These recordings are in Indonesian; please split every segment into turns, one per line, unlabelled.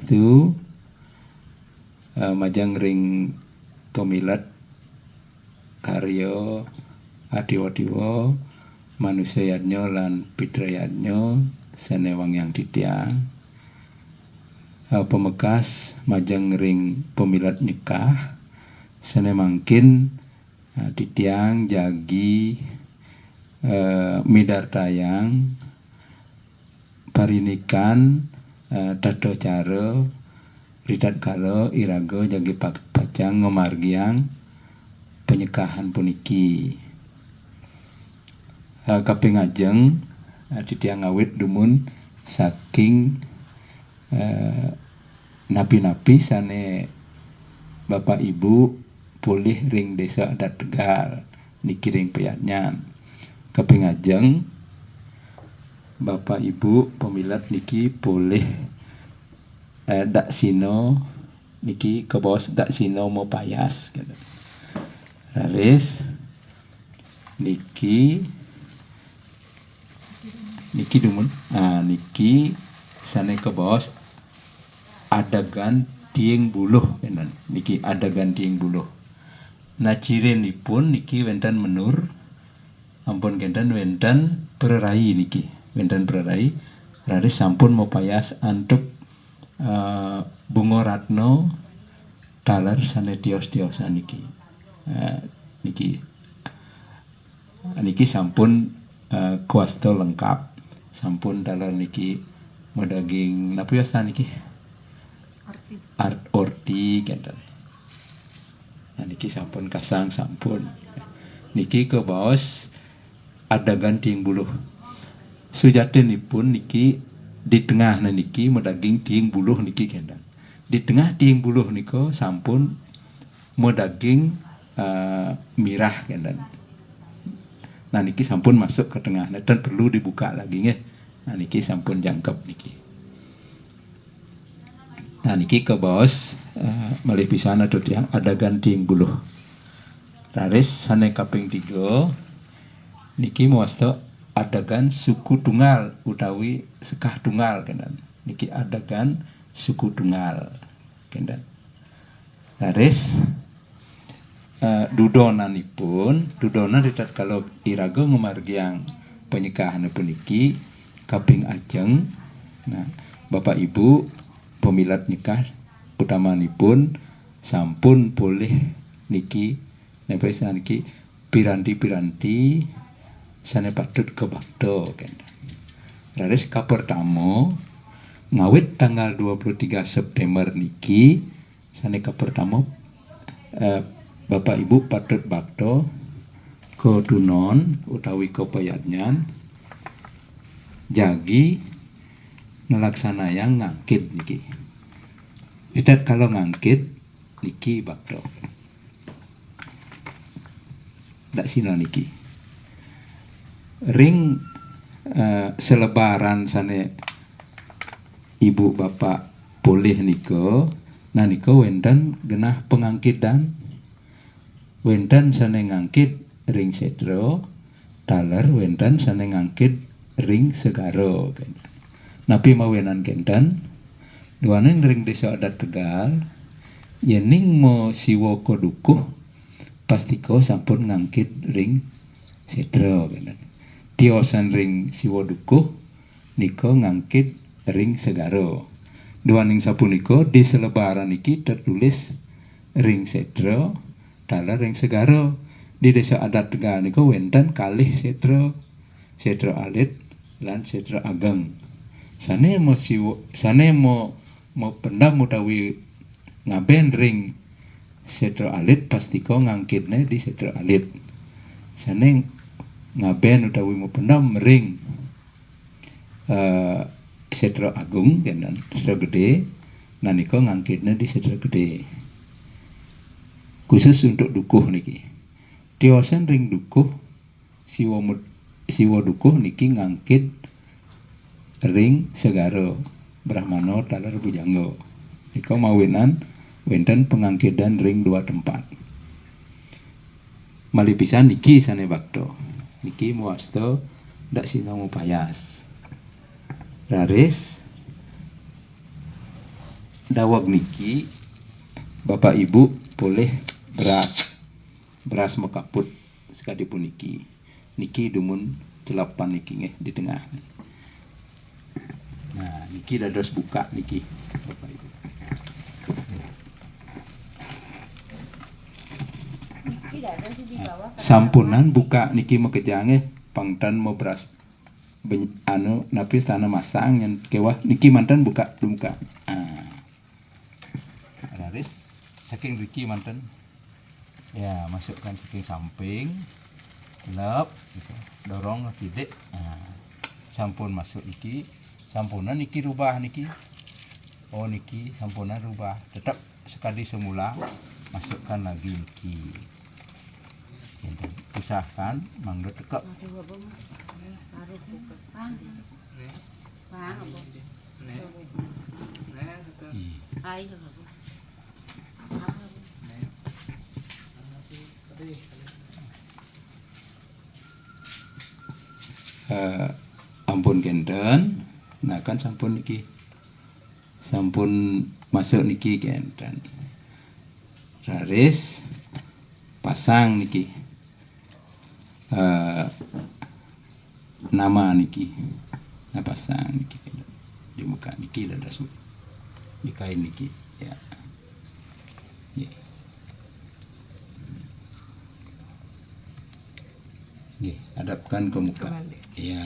Swastiastu. Majang ring komilat karya adiwa-diwa manusayatnya lan pidrayatnya senewang yang ditiang. Pemekas majang ring pemilat nikah sene mangkin ditiang jagi midartayang parinikan tado cara ridat kala iraga jagi pacang ngomargiang penyekahan puniki. Kaping ajeng ditiang awit dumun saking napi-napi sane Bapak Ibu pulih ring desa adat Tegal niki ring peyatnyan. Kaping ajeng Bapak Ibu pemilat niki pulih dak sino niki ke bawah dak sino mau payas gitu. Laris niki dumun niki sane ke bawah adegan tiing buluh kenan niki adegan tiing buluh. Nah cirenipun niki wenten menur ampun kenten wenten pererai niki wenten pererai laris sampun mau payas antuk Bunga Ratno taler sane tios-tiosan niki. Niki sampun kuasto lengkap sampun taler niki medaging napa yasta niki orti kenten. Niki sampun kasang sampun niki ke baos adegan tiing buluh. Sujatinipun niki di tengah niki medaging tiing buluh niki kenten. Di tengah tiing buluh niko sampun medaging mirah kenten. Nah niki sampun masuk ke tengah dan perlu dibuka lagi nggih. Nah niki sampun jangkep niki. Nah niki ke baos malih pisan atau tiang adegan tiing buluh. Laris sane kaping 3 niki muasto adegan suku tunggal utawi sekah tunggal kenen. Niki adegan suku tunggal kenen. Laris dudonanipun ritat kalau iraga ngumargiang penyekahan puniki kaping ajeng. Nah Bapak Ibu pemilat nikah utamanipun sampun pulih niki napa niki piranti-piranti sane patut kebakto kenten. Laris kapertamo ngawit tanggal 23 September niki sane kapertamo Bapak Ibu patut bakto ke dunon utawi ke peyatnyan jagi ngelaksanayang ngangkit niki. Kita kalau ngangkit niki bakto dak sino niki ring selebaran sane ibu bapak pulih niko. Nah niko wenten genah pengangkitan wenten sane ngangkit ring sedro taler wenten sane ngangkit ring segaro. Napi mawenan kenten duaning ring desa adat Tegal yening mo siwo kodukuh pastiko sampun ngangkit ring sedro kenen. Tiosan ring siwo dukuh niko ngangkit ring segaro. Duaning sapuniko di selebaran iki tertulis ring sedro taler ring segaro. Di desa adat Tegal niko wenten kalih sedro alit lan sedro ageng. Sane mo pendam utawi ngaben ring sedro alit pastiko ngangkitne di sedro alit. Sane ngaben utawi mo pendam ring sedro agung dan sedro gede. Nah niko ngangkitne di sedro gede. Khusus untuk dukuh niki. Tiosan ring dukuh siwo dukuh niki ngangkit ring segaro Brahmana taler bujanggo. Niko mawinan wenten pengangkitan ring 2 tempat. Malipisan niki sane bakto. Niki muasto dak sino mu payas. Laris dawag niki Bapak Ibu boleh beras mekaput sekadipun niki dumun celapan niki nggih di tengah. Nah niki dados buka niki Bapak Ibu. Sampunan buka niki mekejange pangtan mau beras napi tanah masang yang kewah niki mantan buka. Laris saking riki mantan ya masukkan saking samping lep gitu. Dorong tidak sampun masuk niki sampunan niki rubah niki niki sampunan rubah tetap sekali semula masukkan lagi niki usahakan mangga tekap ampun genten nah kan sampun niki sampun masuk niki genten raris pasang niki nama niki nah pasang niki di muka niki dadas di kain niki ya. Hadapkan ke muka. Ya.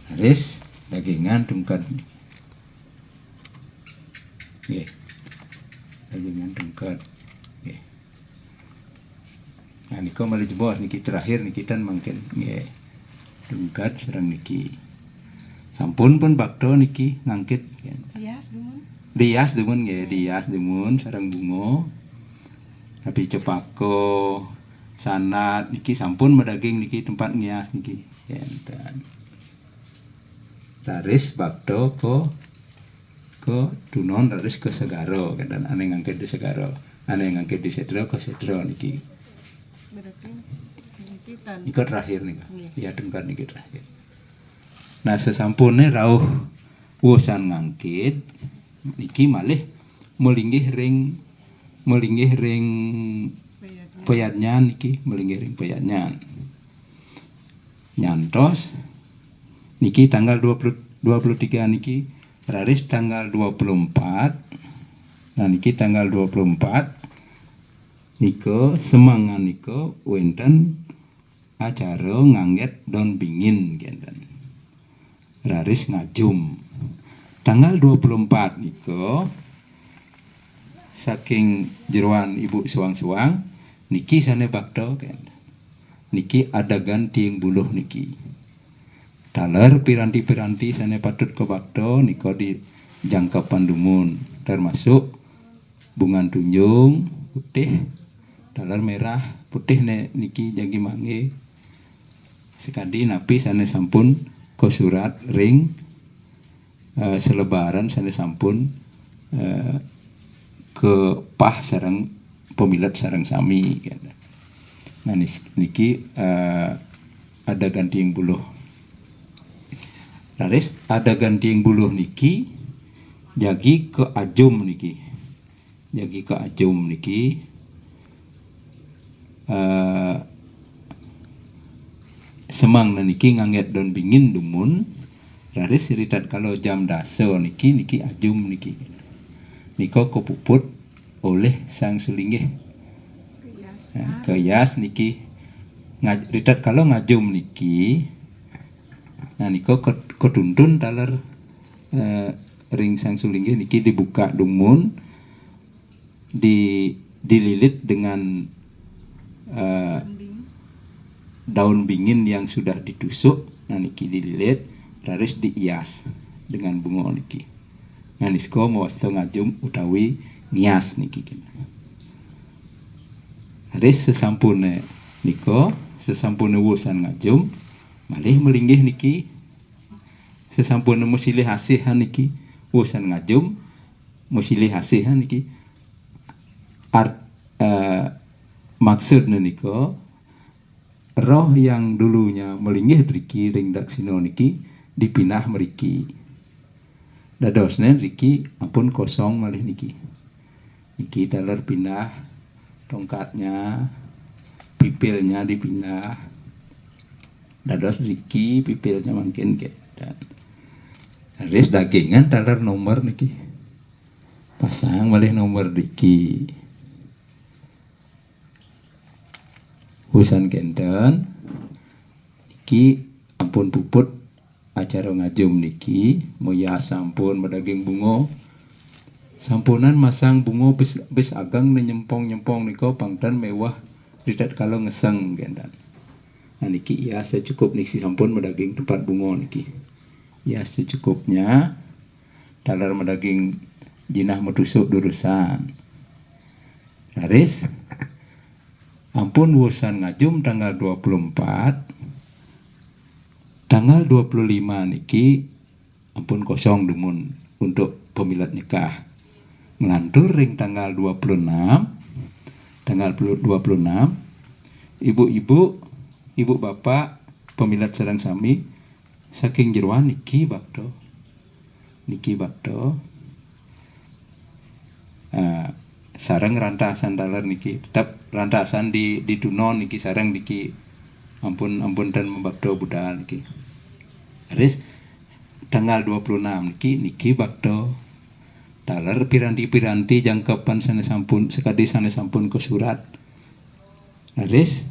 Haris dagingan tungkat. Dagingan tungkat. Nah niko mali jebos niki terakhir niki tan mangken tungkat serang niki. Sampun pun bakto niki ngangkit. Dias demun dias demun sareng bungo. Tapi cepako sanat niki sampun medaging niki tempat ngias niki enten laris bakto ke dunon laris ke segaro dan ane ngangkit di segaro ane ngangkit di sedro ke sedro niki niko terakhir nih ya tengkat niki terakhir. Nah sesampune rauh wusan ngangkit niki malih melinggih ring peyatnya niki melinggiring peyatnya nyantos niki tanggal 23 niki raris tanggal 24 nah niki tanggal 24 niko semangan niko wenten acara ngangget daun bingin genten raris ngajum tanggal 24 niko saking jeruan ibu suang-suang niki sane bakto kan niki adagan tiing buluh niki taler piranti-piranti sane patut ke bakto niko di jangkapan dumun termasuk bungan tunjung putih taler merah putih niki jagi mangge sekadi napi sane sampun ko surat ring selebaran sane sampun ke pah sareng pemilat sareng sami gitu. Nah niki ada gantiing buluh laris ada gantiing buluh niki jagi ke ajum niki semang niki ngangget daun bingin dumun laris siritat kalau jam daso niki ajum niki niko kepuput oleh sang sulinggih keyas niki ritat kalau ngajum niki nah niko ketuntun taler ring sang sulinggih niki dibuka dumun dililit dengan daun bingin yang sudah ditusuk nah niki dililit laris diias dengan bunga niki nah nisko mau ngajum utawi nias niki haris sesampune wusan ngajum malih melinggih niki sesampune musilih hasihan niki wusan ngajum musilih hasihan niki maksudnya niko roh yang dulunya melinggih driki ring daksino niki dipindah meriki dadosnya niki ampun kosong malih niki dalar pindah tongkatnya, pipilnya dipindah, dados niki pipilnya makin ke dan haris dagingan dalar nomor niki pasang malih nomor niki usan kenten niki ampun puput acara ngajum niki moya sampun medaging bungo sampunan masang bungo bis agang nyempong niko pangdan mewah tidak kalau ngeseng gendan nah niki ya secukup niki sampun medaging tempat bungo niki ya secukupnya dalar medaging jinah medusuk durusan haris ampun wusan ngajum tanggal 24 tanggal 25 niki ampun kosong dumun untuk pemilat nikah ngelantur ring tanggal 26 ibu bapak pemilat sareng sami saking jeroan niki bakdo sareng rantasan dalar niki tetap rantasan di tunon niki sareng niki ampun dan membakdo budal niki haris tanggal 26 niki bakdo dalar piranti jangkapan sana sampun sekadi sana sampun ke surat haris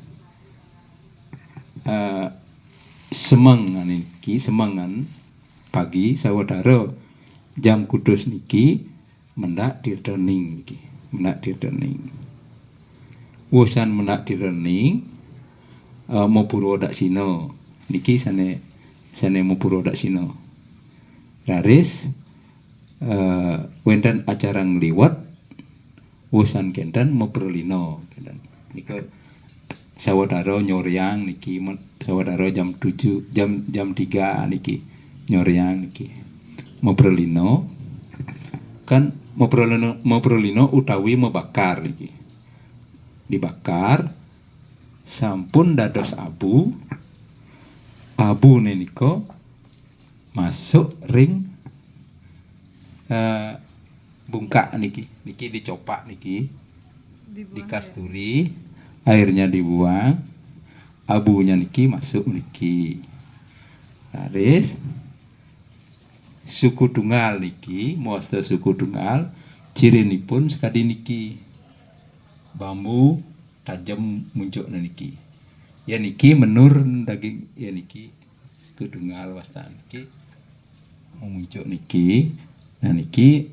semangan pagi sawadara jam kudus niki mendak dirdening wusan mendak dirdening mau puro dak sino niki sane mau puro dak sino haris wendan acara ngliwat wusan kendan mau perlino kendan nika sawadara nyoryang niki sawadara jam 7 jam 3 niki nyoryang niki mau perlino kan mau perlino utawi membakar niki dibakar sampun dados abu neniko masuk ring bungkak niki dicopak niki dikasturi airnya dibuang abunya niki masuk niki haris suku tunggal niki moasta suku tunggal cirinipun sekadi niki bambu tajam muncul niki ya niki menur daging ya niki suku tunggal wasta niki muncul niki nah niki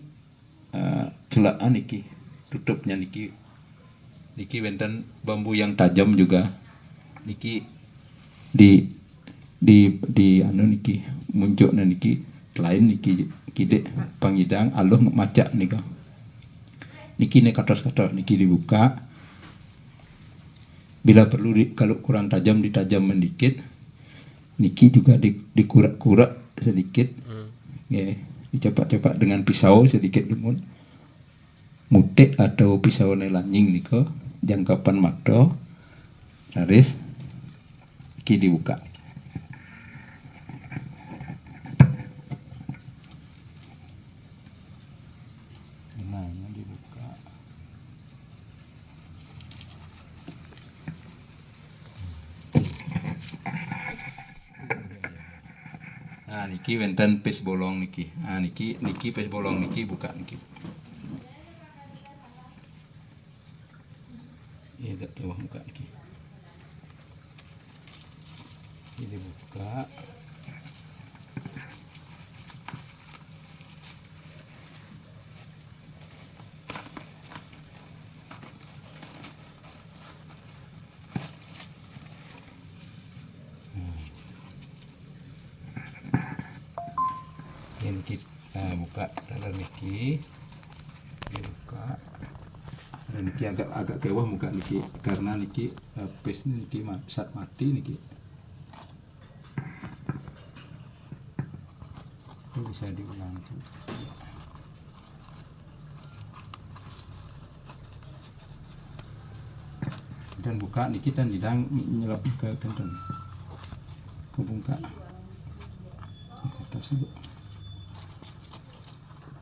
celaan niki tutupnya niki wenten bambu yang tajam juga niki di anu niki muncul niki lain niki kide pangidang aloh macak nika niki ne katos niki dibuka bila perlu kalau kurang tajam ditajam sedikit niki juga dikurak-kurak sedikit ya dicepak-cepak dengan pisau sedikit dumun mutek atau pisau nelanjing niko jangkapan makdo haris niki dibuka nah niki wenten pis bolong niki nah niki pis bolong niki buka niki ya gak tahu buka niki ini buka ini kita buka dalam niki dibuka dan niki agak kewah muka niki karena niki pes niki saat mati niki ini bisa diulang tuh dan buka niki dan hidang nyelap ke kenten ke bungka atas itu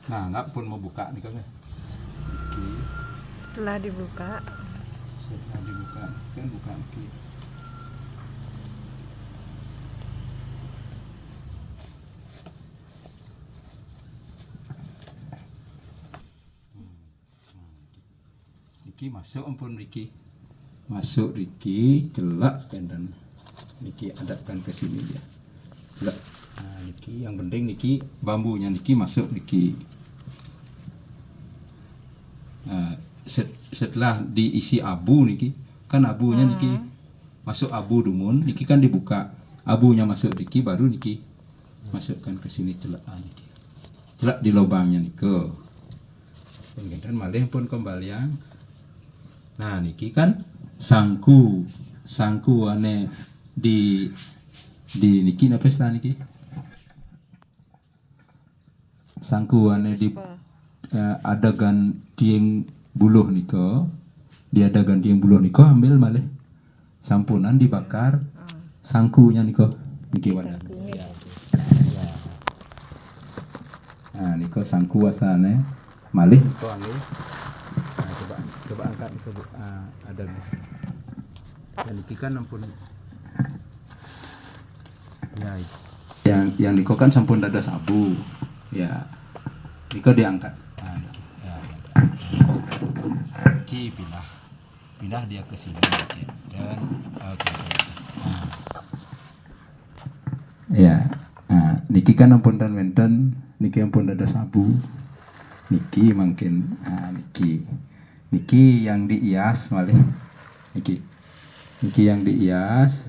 Nah, nggak pun mau buka nih kan. Niki.
Setelah dibuka.
Setelah dibuka kan buka niki. Niki masuk ampun Riki. Masuk Riki, celak dan Niki adapkan ke sini dia. Celak. Nah, Niki yang penting Niki bambunya Niki masuk Niki. Nah, setelah diisi abu Niki, kan abunya Niki masuk abu dumun, Niki kan dibuka. Abunya masuk Niki baru Niki masukkan ke sini celak Niki. Celak di lubangnya Niki. Dan malih pun kembalian. Nah, Niki kan sangku ane di Niki napa istilah Niki? Sangku ane di adegan tieng buluh niko, di adegan tieng buluh niko ambil malih sampunan dibakar sangkunya niko niki wadah. Ya. Nah, niko sangku asane malih niko ambil. Nah, coba angkat niko ada. Dan niki kan ampun ya yang niko kan sampun dada sabu ya niko diangkat. Nah, niki ya, niki pindah dia ke sini dan nah. Ya nah, niki kan ampun dan wenten niki ampun dada sabu niki mungkin niki yang diias malih niki yang diias.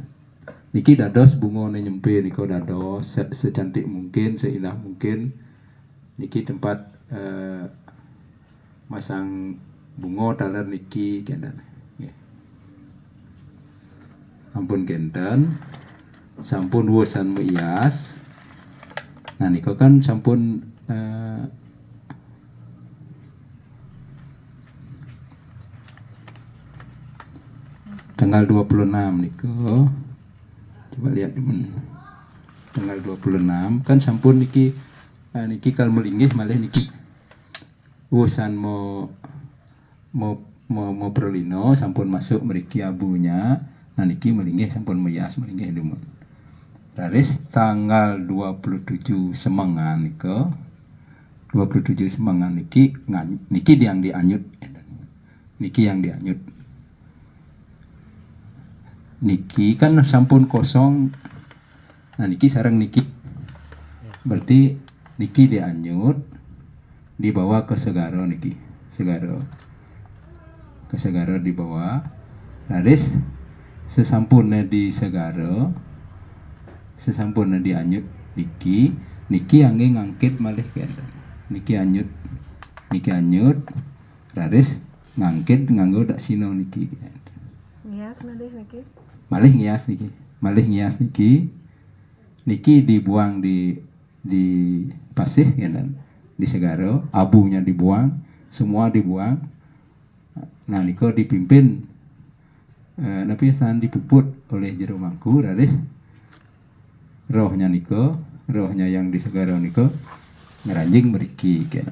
Niki dados bunga nyempe niko dados secantik mungkin, seindah mungkin. Niki tempat masang bunga taler niki kenten. Yeah. Ampun kenten, sampun wusan meias. Nah niko kan sampun tanggal 26 niko. Coba lihat teman, tanggal 26 kan sampun niki niki kalau melinggih malih niki wusan mau perlino sampun masuk meriki abunya. Nah niki melinggih sampun meyas melinggih teman. Laris tanggal 27 Semangan niko 27 Semangan niki yang dianyut niki kan sampun kosong. Nah niki sareng niki berarti niki dianyut dibawa ke segaro niki ke segaro dibawa. Laris sesampunnya di segaro sesampunnya dianyut niki angge ngangkit malih kenten niki anyut laris ngangkit nganggo dak sino niki malih ngias niki dibuang di pasih ya kan, di segaro abunya dibuang, semua dibuang. Nah niko dipimpin napisan dipuput oleh jero mangku raris rohnya yang di segaro niko ngeranjing meriki kan,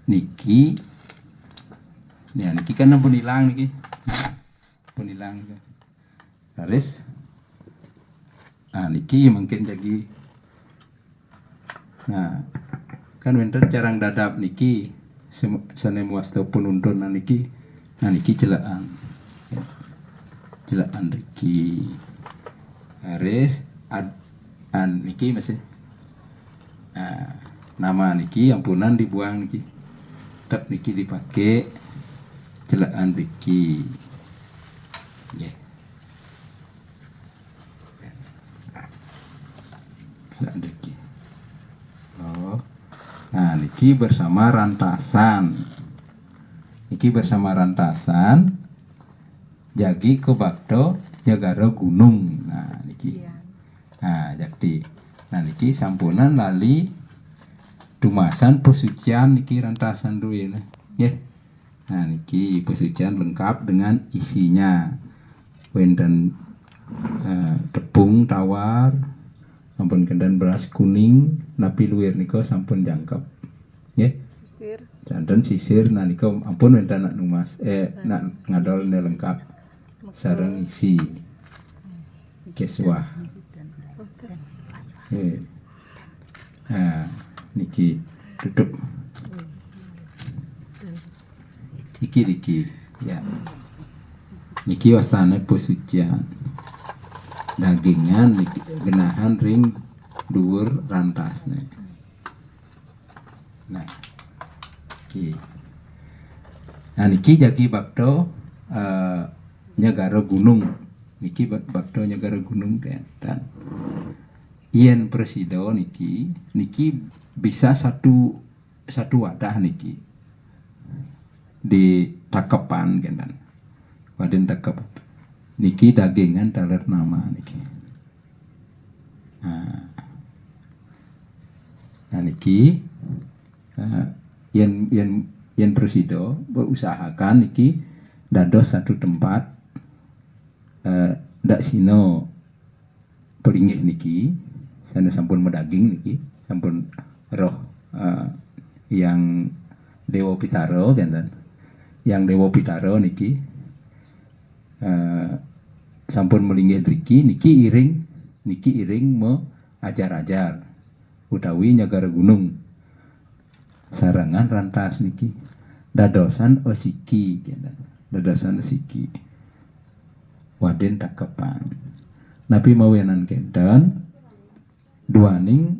niki ya niki kan pun hilang laris niki mungkin jadi nah kan wenten carang dadap niki sane muasto penuntun niki celaan Riki laris niki masih nama niki ampunan dibuang niki tak niki dipakai celaan Riki. Yeah. Celaan Riki. Oh. Nah, niki bersama rantasan. Jagi ke bakdo jagaro gunung. Nah, niki. Nah, jadi. Nah, niki sampunan lali dumasan pesucian niki rantasan duwe. Yeah. Nah niki pesucian lengkap dengan isinya wenten tepung tawar Ampun kendan beras kuning napi luwir nika sampun jangkep. Nggih.
Sisir.
Janten sisir nika ampun wenten nak numas nak ngadol ne lengkap sareng isi. Keswah. Niki tutup. Iki ya. Niki wasane pesucian. Dagingan niki genahan ring dhuwur rantasne. Nah. Niki jagi bakto nyagara gunung. Niki bakto nyagara gunung kentan. Yen presido niki bisa satu wadah niki di takepan kentan. Waden takep. Niki dagingan taler nama niki. Nah niki yen presido berusahakan niki dados satu tempat dak sino pelinggih niki sana sampun medaging niki sampun roh yang Dewa Pitaro kentan. Yang Dewa Pitaro niki sampun melinggih driki niki iring me ajar-ajar utawi nyagara gunung sarangan rantas niki dadosan osiki kentan. Dadosan osiki waden takepan napi mawenan kentan duaning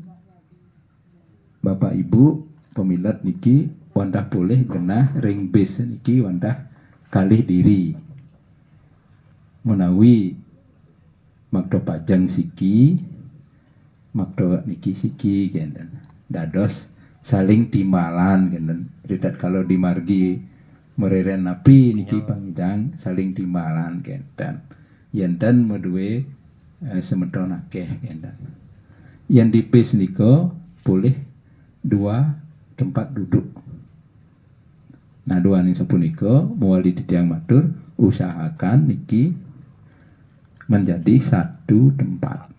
Bapak Ibu pemilat niki wandah boleh genah ring bis niki wandah kalih diri menawi makdo pajang siki makdo niki siki kentan dados saling timbalan kentan ridat kalau di margi mereren napi niki pangidang saling timbalan kentan yen dan medue semeton akeh kentan yen di bis niko boleh 2 tempat duduk. Nah dua ning sapunika muali titiang matur usahakan niki menjadi satu tempat.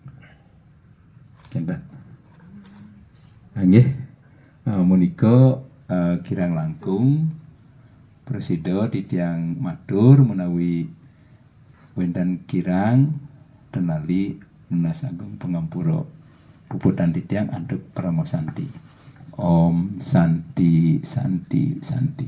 Kentan. Nggih. Menika kirang langkung presido titiang matur menawi wenten kirang tenali Menas Agung Pengampura puputan titiang antuk Pramosanti. Om Santi Santi Santi.